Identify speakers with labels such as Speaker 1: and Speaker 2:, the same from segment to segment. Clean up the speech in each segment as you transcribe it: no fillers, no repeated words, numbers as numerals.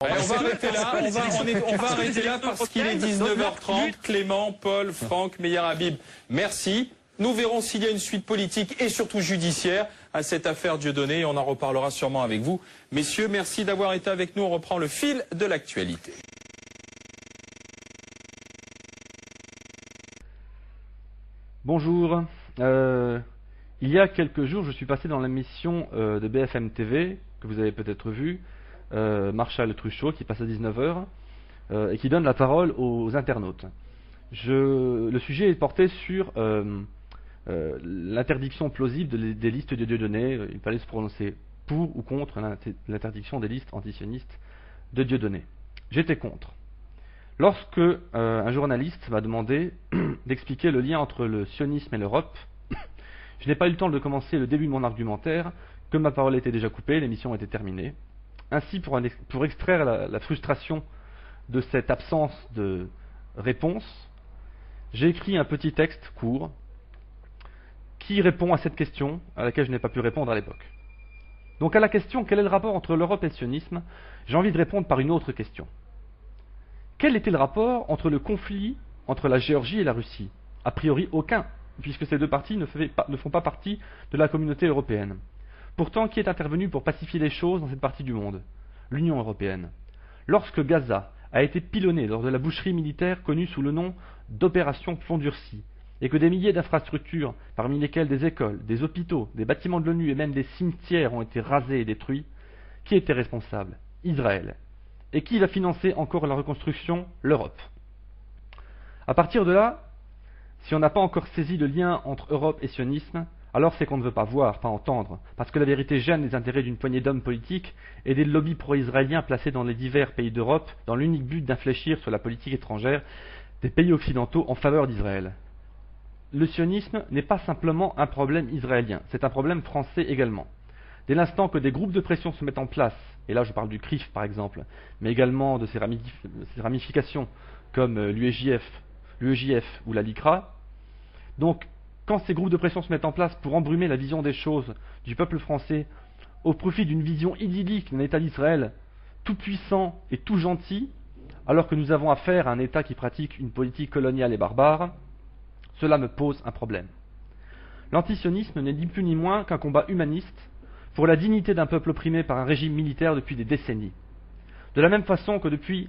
Speaker 1: Allez, on va arrêter là, on va arrêter là parce qu'il est 19h30. Clément, Paul, Franck, Meyer Habib, merci. Nous verrons s'il y a une suite politique et surtout judiciaire à cette affaire Dieudonné et on en reparlera sûrement avec vous. Messieurs, merci d'avoir été avec nous. On reprend le fil de l'actualité.
Speaker 2: Bonjour. Il y a quelques jours, je suis passé dans l'émission de BFM TV, que vous avez peut-être vue, Marshall Truchot, qui passe à 19h, et qui donne la parole aux internautes. Le sujet est porté sur l'interdiction plausible des listes de Dieudonné. Il fallait se prononcer pour ou contre l'interdiction des listes antisionistes de Dieudonné. J'étais contre. Lorsque un journaliste m'a demandé d'expliquer le lien entre le sionisme et l'Europe, je n'ai pas eu le temps de commencer le début de mon argumentaire, que ma parole était déjà coupée, l'émission était terminée. Ainsi, pour extraire la frustration de cette absence de réponse, j'ai écrit un petit texte court qui répond à cette question à laquelle je n'ai pas pu répondre à l'époque. Donc à la question « Quel est le rapport entre l'Europe et le sionisme ?», j'ai envie de répondre par une autre question. Quel était le rapport entre le conflit entre la Géorgie et la Russie? A priori aucun, puisque ces deux parties ne font pas partie de la communauté européenne. Pourtant, qui est intervenu pour pacifier les choses dans cette partie du monde? L'Union européenne. Lorsque Gaza a été pilonnée lors de la boucherie militaire connue sous le nom d'opération Plomb Durci, et que des milliers d'infrastructures, parmi lesquelles des écoles, des hôpitaux, des bâtiments de l'ONU et même des cimetières ont été rasés et détruits, qui était responsable? Israël. Et qui va financer encore la reconstruction? L'Europe. À partir de là, si on n'a pas encore saisi le lien entre Europe et sionisme, alors c'est qu'on ne veut pas voir, pas entendre, parce que la vérité gêne les intérêts d'une poignée d'hommes politiques et des lobbies pro-israéliens placés dans les divers pays d'Europe dans l'unique but d'infléchir sur la politique étrangère des pays occidentaux en faveur d'Israël. Le sionisme n'est pas simplement un problème israélien, c'est un problème français également. Dès l'instant que des groupes de pression se mettent en place, et là je parle du CRIF par exemple, mais également de ses ramifications comme l'UEJF ou la LICRA, donc quand ces groupes de pression se mettent en place pour embrumer la vision des choses du peuple français au profit d'une vision idyllique d'un État d'Israël tout puissant et tout gentil, alors que nous avons affaire à un État qui pratique une politique coloniale et barbare, cela me pose un problème. L'antisionisme n'est ni plus ni moins qu'un combat humaniste pour la dignité d'un peuple opprimé par un régime militaire depuis des décennies. De la même façon que depuis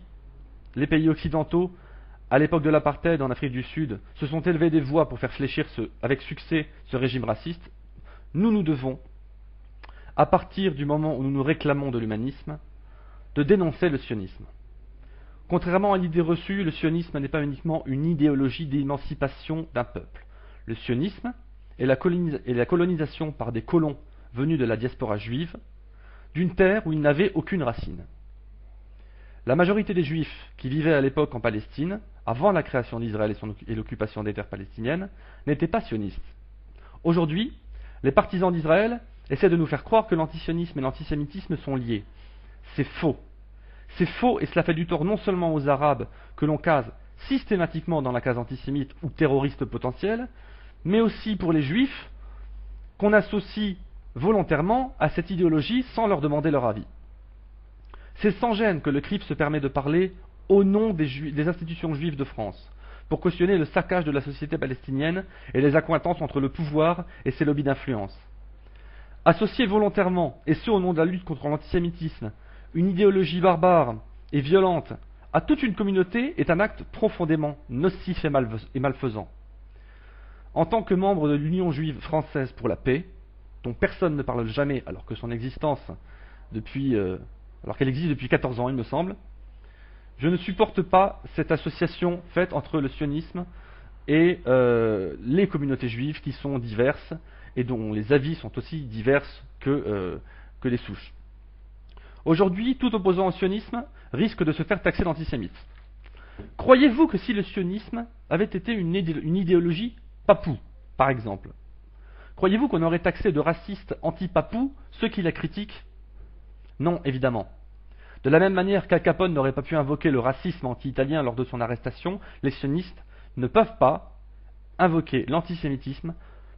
Speaker 2: les pays occidentaux, à l'époque de l'apartheid en Afrique du Sud, se sont élevées des voix pour faire fléchir avec succès ce régime raciste, nous devons, à partir du moment où nous nous réclamons de l'humanisme, de dénoncer le sionisme. Contrairement à l'idée reçue, le sionisme n'est pas uniquement une idéologie d'émancipation d'un peuple. Le sionisme est la colonisation par des colons venus de la diaspora juive d'une terre où ils n'avaient aucune racine. La majorité des Juifs qui vivaient à l'époque en Palestine, avant la création d'Israël et l'occupation des terres palestiniennes, n'étaient pas sionistes. Aujourd'hui, les partisans d'Israël essaient de nous faire croire que l'antisionisme et l'antisémitisme sont liés. C'est faux. C'est faux et cela fait du tort non seulement aux Arabes que l'on case systématiquement dans la case antisémite ou terroriste potentiel, mais aussi pour les Juifs qu'on associe volontairement à cette idéologie sans leur demander leur avis. C'est sans gêne que le CRIF se permet de parler au nom des institutions juives de France, pour cautionner le saccage de la société palestinienne et les accointances entre le pouvoir et ses lobbies d'influence. Associer volontairement, et ce au nom de la lutte contre l'antisémitisme, une idéologie barbare et violente à toute une communauté est un acte profondément nocif et malfaisant. En tant que membre de l'Union juive française pour la paix, dont personne ne parle jamais alors que son existence alors qu'elle existe depuis 14 ans, il me semble, je ne supporte pas cette association faite entre le sionisme et les communautés juives qui sont diverses et dont les avis sont aussi divers que les souches. Aujourd'hui, tout opposant au sionisme risque de se faire taxer d'antisémite. Croyez-vous que si le sionisme avait été une idéologie papou, par exemple, croyez-vous qu'on aurait taxé de racistes anti-papous ceux qui la critiquent? Non, évidemment. De la même manière qu'Al Capone n'aurait pas pu invoquer le racisme anti-italien lors de son arrestation, les sionistes ne peuvent pas invoquer l'antisémitisme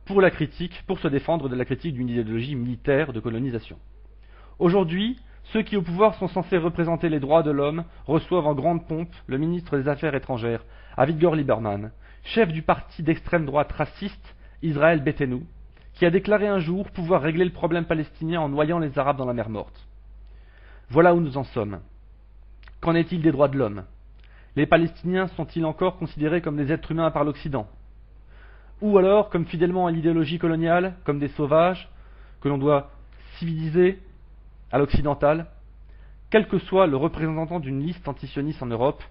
Speaker 2: pour se défendre de la critique d'une idéologie militaire de colonisation. Aujourd'hui, Ceux qui au pouvoir sont censés représenter les droits de l'homme reçoivent en grande pompe le ministre des Affaires étrangères, Avigdor Lieberman, chef du parti d'extrême droite raciste Israël Beitenou, qui a déclaré un jour pouvoir régler le problème palestinien en noyant les Arabes dans la mer Morte. Voilà où nous en sommes. Qu'en est-il des droits de l'homme? Les Palestiniens sont-ils encore considérés comme des êtres humains par l'Occident? Ou alors, comme fidèlement à l'idéologie coloniale, comme des sauvages, que l'on doit civiliser à l'occidental? Quel que soit le représentant d'une liste antisioniste en Europe,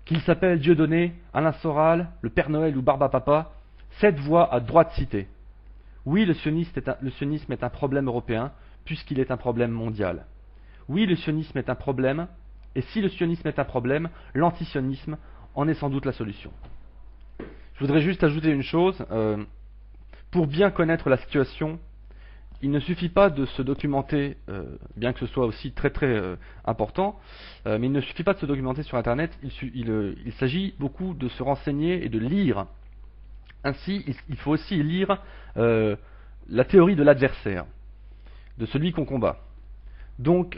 Speaker 2: qu'il s'appelle Dieudonné, Alain Soral, le Père Noël ou Barba Papa, cette voix a droit de citer. Oui, le sionisme est un problème européen, puisqu'il est un problème mondial. Oui, le sionisme est un problème, et si le sionisme est un problème, l'antisionisme en est sans doute la solution. Je voudrais juste ajouter une chose. Pour bien connaître la situation, il ne suffit pas de se documenter, bien que ce soit aussi très très important, mais il ne suffit pas de se documenter sur Internet, il s'agit beaucoup de se renseigner et de lire. Ainsi, il faut aussi lire la théorie de l'adversaire, de celui qu'on combat. Donc,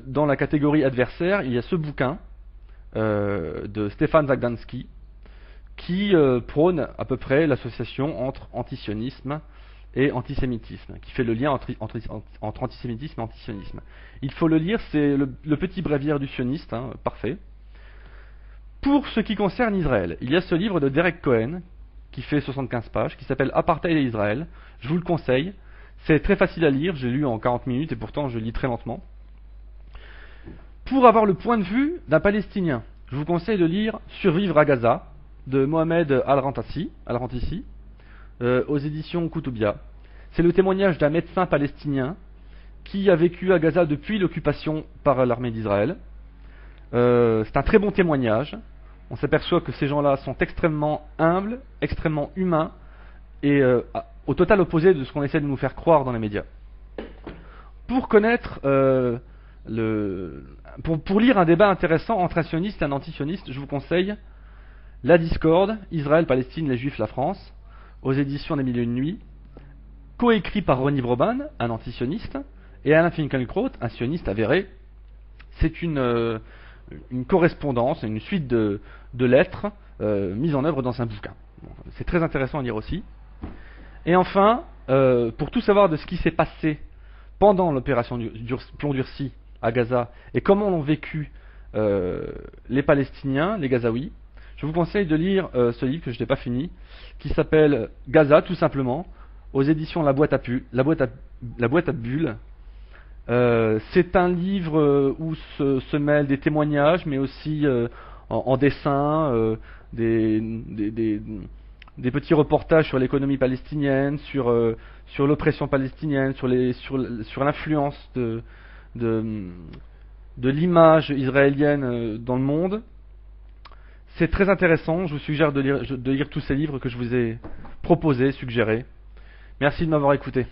Speaker 2: dans la catégorie adversaire, il y a ce bouquin de Stefan Zagdansky qui prône à peu près l'association entre antisionisme et antisémitisme, qui fait le lien entre antisémitisme et antisionisme. Il faut le lire, c'est le petit bréviaire du sioniste, parfait. Pour ce qui concerne Israël, il y a ce livre de Derek Cohen, qui fait 75 pages, qui s'appelle Apartheid et Israël. Je vous le conseille. C'est très facile à lire, j'ai lu en 40 minutes et pourtant je lis très lentement. Pour avoir le point de vue d'un Palestinien, je vous conseille de lire Survivre à Gaza de Mohamed Al-Rantissi, aux éditions Koutoubia. C'est le témoignage d'un médecin palestinien qui a vécu à Gaza depuis l'occupation par l'armée d'Israël. C'est un très bon témoignage. On s'aperçoit que ces gens-là sont extrêmement humbles, extrêmement humains, et au total opposé de ce qu'on essaie de nous faire croire dans les médias. Pour connaître, pour lire un débat intéressant entre un sioniste et un antisioniste, je vous conseille La Discorde, Israël, Palestine, les Juifs, la France, aux éditions des Mille et une Nuits, coécrit par Ronnie Broban, un antisioniste, et Alain Finkielkraut, un sioniste avéré. C'est une correspondance, une suite de lettres mises en œuvre dans un bouquin. C'est très intéressant à lire aussi. Et enfin, pour tout savoir de ce qui s'est passé pendant l'opération Plomb durci à Gaza et comment l'ont vécu les Palestiniens, les Gazaouis, je vous conseille de lire ce livre que je n'ai pas fini, qui s'appelle Gaza, tout simplement, aux éditions La Boîte à Bulles. C'est un livre où se mêlent des témoignages, mais aussi en dessin, des petits reportages sur l'économie palestinienne, sur l'oppression palestinienne, sur l'influence de l'image israélienne dans le monde. C'est très intéressant, je vous suggère de lire tous ces livres que je vous ai proposés, suggérés. Merci de m'avoir écouté.